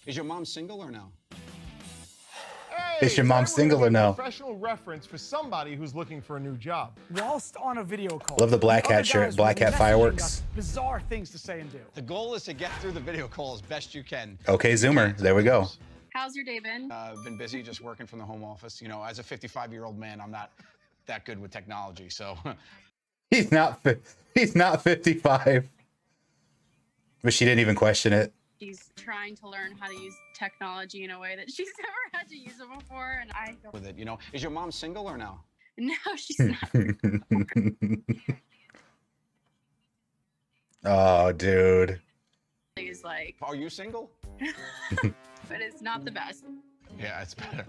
Is your mom single or no? Hey, Is your mom single or no? Professional reference for somebody who's looking for a new job. Whilst on a video call, Love the black other hat shirt, guys black were hat messaging fireworks. us bizarre things to say and do. The goal is to get through the video call as best you can. Okay, Zoomer. There we go. How's your day been? I've been busy just working from the home office. You know, as a 55-year-old man, I'm not that good with technology, so. He's not 55. But she didn't even question it. She's trying to learn how to use technology in a way that she's never had to use it before, and I feel With it, you know. Is your mom single or no? no, she's not. Oh, dude. She's like, Are you single? but it's not the best. Yeah, it's better.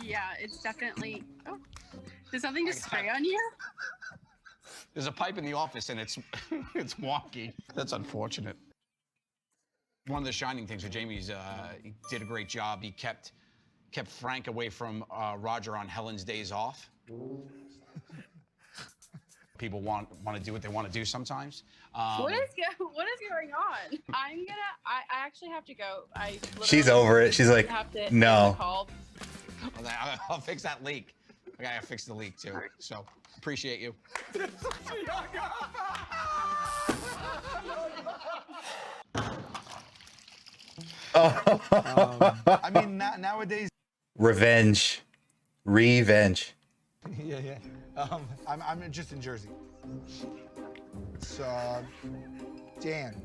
Yeah, it's definitely. Oh, did something just spray on you? There's a pipe in the office and it's it's wonky. That's unfortunate. One of the shining things with Jamie's, he did a great job. He kept Frank away from Roger on Helen's days off. People want to do what they want to do sometimes. What is going on? I actually have to go. She's over it. She's like, have to no. call. I'll fix that leak. I gotta fix the leak too. So appreciate you. I mean, nowadays. Revenge. Yeah. I'm just in Jersey. So, Dan.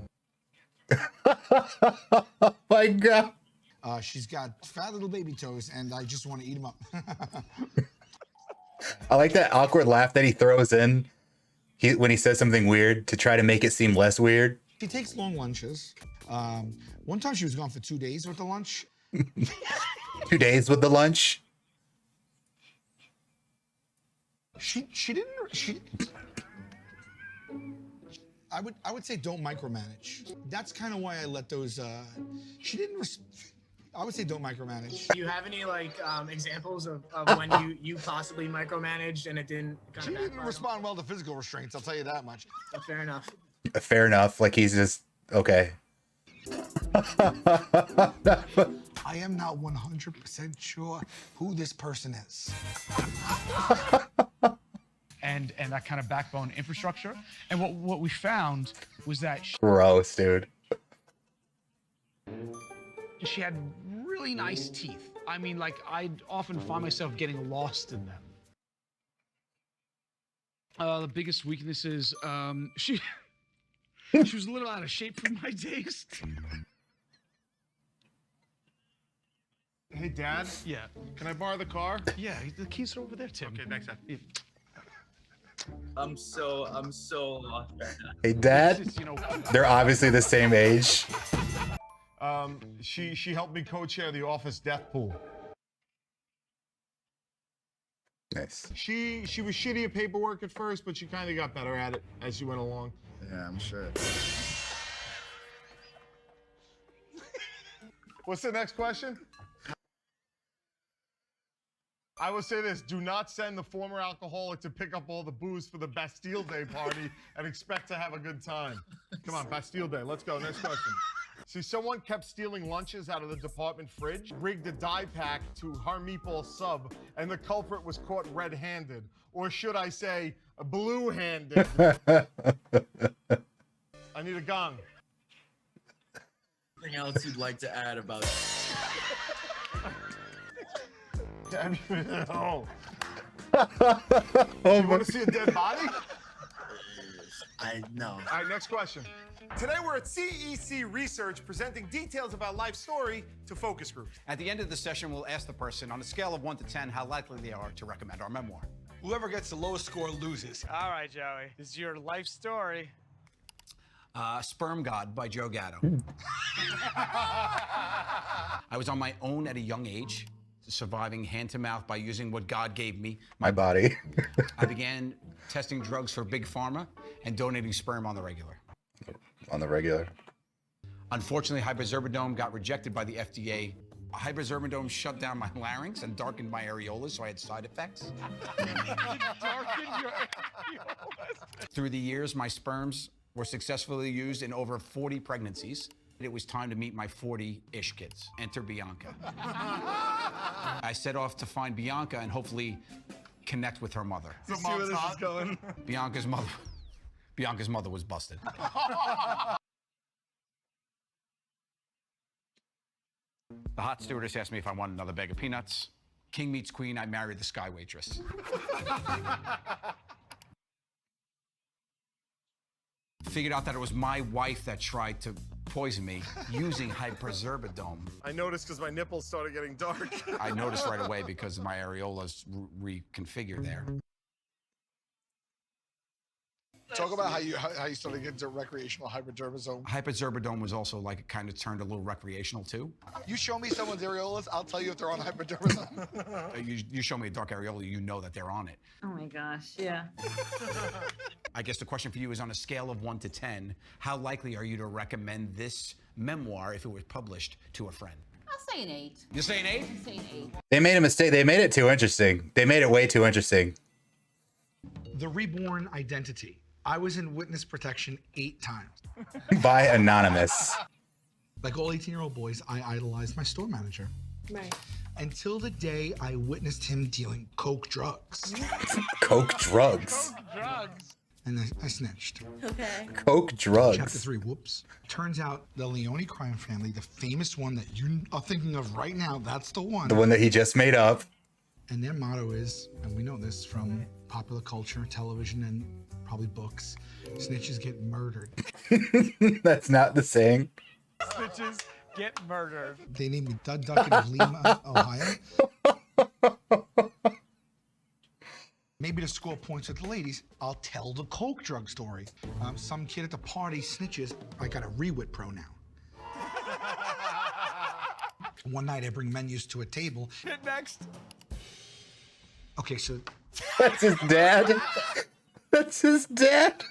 Oh my God. She's got fat little baby toes, and I just want to eat them up. I like that awkward laugh that he throws in when he says something weird to try to make it seem less weird. She takes long lunches. One time she was gone for 2 days with the lunch. 2 days with the lunch. I would say don't micromanage. That's kind of why I let those. I would say don't micromanage. Do you have any examples of when you possibly micromanaged and it didn't She didn't respond well to physical restraints. I'll tell you that much. Fair enough. Fair enough. Like he's just okay. I am not 100% sure who this person is. And that kind of backbone infrastructure. And what we found was that Gross, dude. she had really nice teeth. I mean, like, I'd often find myself getting lost in them. The biggest weakness is she was a little out of shape for my taste. Hey, Dad. Yeah. Can I borrow the car? Yeah, the keys are over there, Tim. Okay, thanks, Dad. I'm so lost right now. Hey, Dad. It's, you know, They're obviously the same age. She helped me co-chair the office death pool. Nice. She was shitty at paperwork at first, but she kind of got better at it as she went along. Yeah, I'm sure. What's the next question? I will say this, do not send the former alcoholic to pick up all the booze for the Bastille Day party and expect to have a good time. Come on, Bastille Day, let's go, next question. See, someone kept stealing lunches out of the department fridge, rigged a die pack to her meatball sub, and the culprit was caught red-handed. Or should I say, blue-handed. I need a gong. Anything else you'd like to add about Oh. Oh, You want to see a dead body? I know. All right, next question. Today we're at CEC Research presenting details about life story to focus groups. At the end of the session, we'll ask the person on a scale of 1 to 10 how likely they are to recommend our memoir. Whoever gets the lowest score loses. all right, Joey. This is your life story. Sperm God by Joe Gatto. I was on my own at a young age, surviving hand to mouth by using what God gave me. My body. I began testing drugs for Big Pharma and donating sperm on the regular. On the regular. Unfortunately, hyperzerbidome got rejected by the FDA. Hyperzerbidome shut down my larynx and darkened my areolas, so I had side effects. Through the years, my sperms were successfully used in over 40 pregnancies. It was time to meet my 40-ish kids. Enter Bianca. I set off to find Bianca and hopefully connect with her mother. You see where this is going? Bianca's mother was busted. The hot stewardess asked me if I wanted another bag of peanuts. King meets queen, I married the sky waitress. Figured out that it was my wife that tried to poison me using hyperzerbidome. I noticed because my nipples started getting dark. I noticed right away because my areolas reconfigured there. Talk about how you started getting into recreational hyperdermisome. Hyperzerbidome was also like it kind of turned a little recreational too. You show me someone's areolas, I'll tell you if they're on hyperdermism. You show me a dark areola, you know that they're on it. Oh my gosh, yeah. I guess the question for you is on a scale of 1 to 10, how likely are you to recommend this memoir if it was published to a friend? I'll say an 8. You say an 8? I'll say an 8. They made a mistake. They made it too interesting. They made it way too interesting. The reborn identity. I was in witness protection 8 times. By Anonymous. Like all 18-year-old boys, I idolized my store manager. Right. Until the day I witnessed him dealing coke drugs. Coke drugs. And I snitched. Okay. Coke drugs. Chapter 3, whoops. Turns out the Leone crime family, the famous one that you are thinking of right now, that's the one. The one that he just made up. And their motto is, and we know this from popular culture, television, and probably books, snitches get murdered. That's not the saying. Snitches get murdered. They named me Dud Duck of Lima, Ohio. Maybe to score points with the ladies, I'll tell the coke drug story. Some kid at the party snitches. I got a WITPRO now. One night I bring menus to a table. Hit next. Okay, so That's his dad. That's his dad.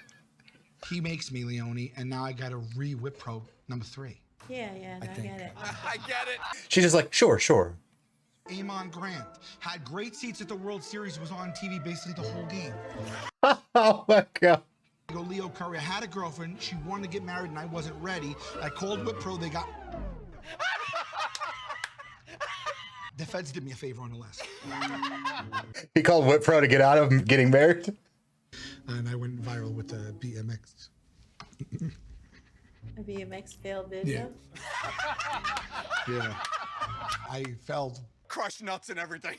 he makes me Leone, and now I got a WITPRO number 3. Yeah, no, I get it. I get it. She's just like, sure. Amon Grant had great seats at the World Series, was on TV basically the whole game. Oh my God. I go, Leo Curry, I had a girlfriend, she wanted to get married and I wasn't ready. I called WITPRO, they got... The feds did me a favor on the list. He called WITPRO to get out of getting married. And I went viral with the BMX. A BMX failed video. Yeah. I failed. Crushed nuts and everything.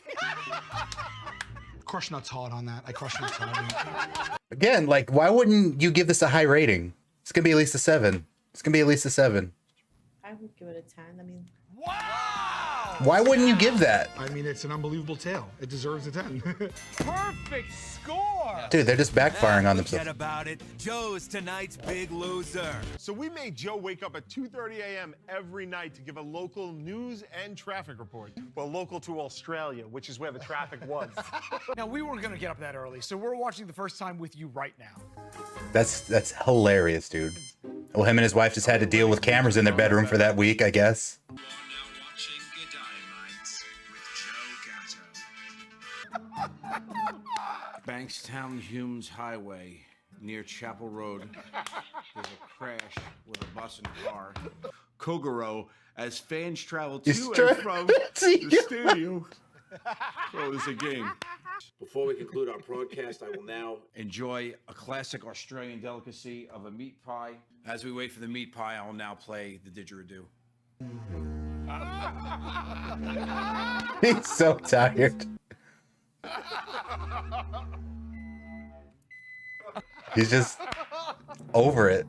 Crushed nuts hard on that. I crushed nuts hard on that. Again, like, why wouldn't you give this a high rating? It's gonna be at least a 7. It's gonna be at least a 7. I would give it a 10. I mean, Why wouldn't you give that? I mean, it's an unbelievable tale. It deserves a 10. Perfect score. Dude, they're just backfiring on themselves. Forget about it. Joe's tonight's big loser. So we made Joe wake up at 2:30 a.m. every night to give a local news and traffic report. Well, local to Australia, which is where the traffic was. Now, we weren't going to get up that early, so we're watching the first time with you right now. That's hilarious, dude. Well, him and his wife just had to deal with cameras in their bedroom for that week, I guess. Bankstown Humes Highway near Chapel Road. There's a crash with a bus and car. Kogoro as fans travel to and from the stadium. Oh, this is a game. Before we conclude our broadcast, I will now enjoy a classic Australian delicacy of a meat pie. As we wait for the meat pie, I will now play the didgeridoo. He's so tired. He's just over it.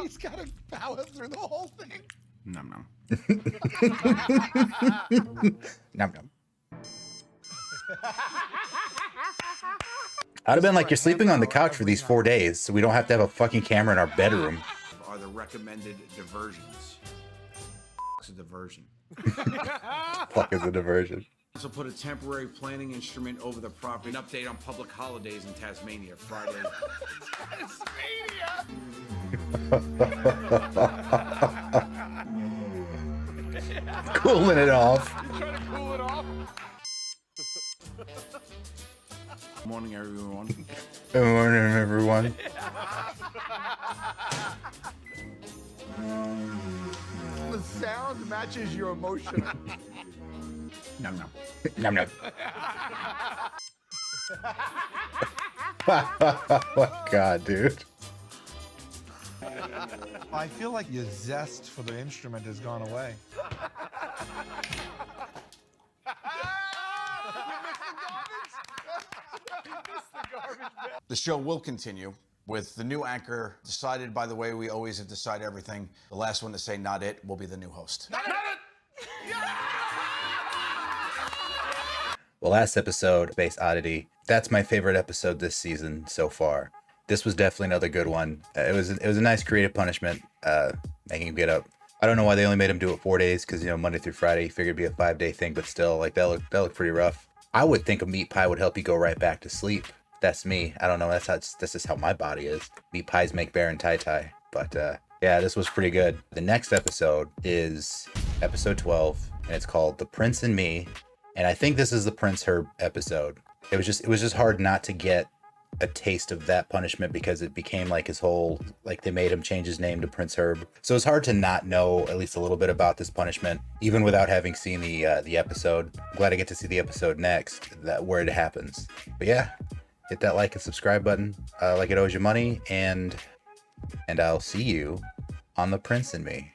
He's got to power through the whole thing. Nom nom. Nom nom. I'd have been like, you're sleeping on the couch for these 4 days, so we don't have to have a fucking camera in our bedroom. Are the recommended diversions. It's a diversion. Fuck is a diversion. Also put a temporary planning instrument over the property. An update on public holidays in Tasmania, Friday. Cooling it off. You trying to cool it off? Morning, everyone. Good morning, everyone. sound matches your emotion. Nom nom. Nom nom. Oh my God, dude. I feel like your zest for the instrument has gone away. The show will continue with the new anchor decided by the way we always decide everything. The last one to say not it will be the new host. Well, last episode, Space Oddity. That's my favorite episode this season so far. This was definitely another good one. It was a nice creative punishment, making him get up. I don't know why they only made him do it 4 days, because, you know, Monday through Friday, you figured it'd be a 5-day thing, but still, like, that looked pretty rough. I would think a meat pie would help you go right back to sleep. That's me. I don't know. That's just how my body is. Meat pies make Baron Tai. But yeah, this was pretty good. The next episode is episode 12, and it's called The Prince and Me. And I think this is the Prince Herb episode. It was just hard not to get a taste of that punishment, because it became like his whole, like, they made him change his name to Prince Herb. So it's hard to not know at least a little bit about this punishment, even without having seen the episode. I'm glad I get to see the episode next, where it happens. But yeah, hit that like and subscribe button, like it owes you money, and I'll see you on The Prince and Me.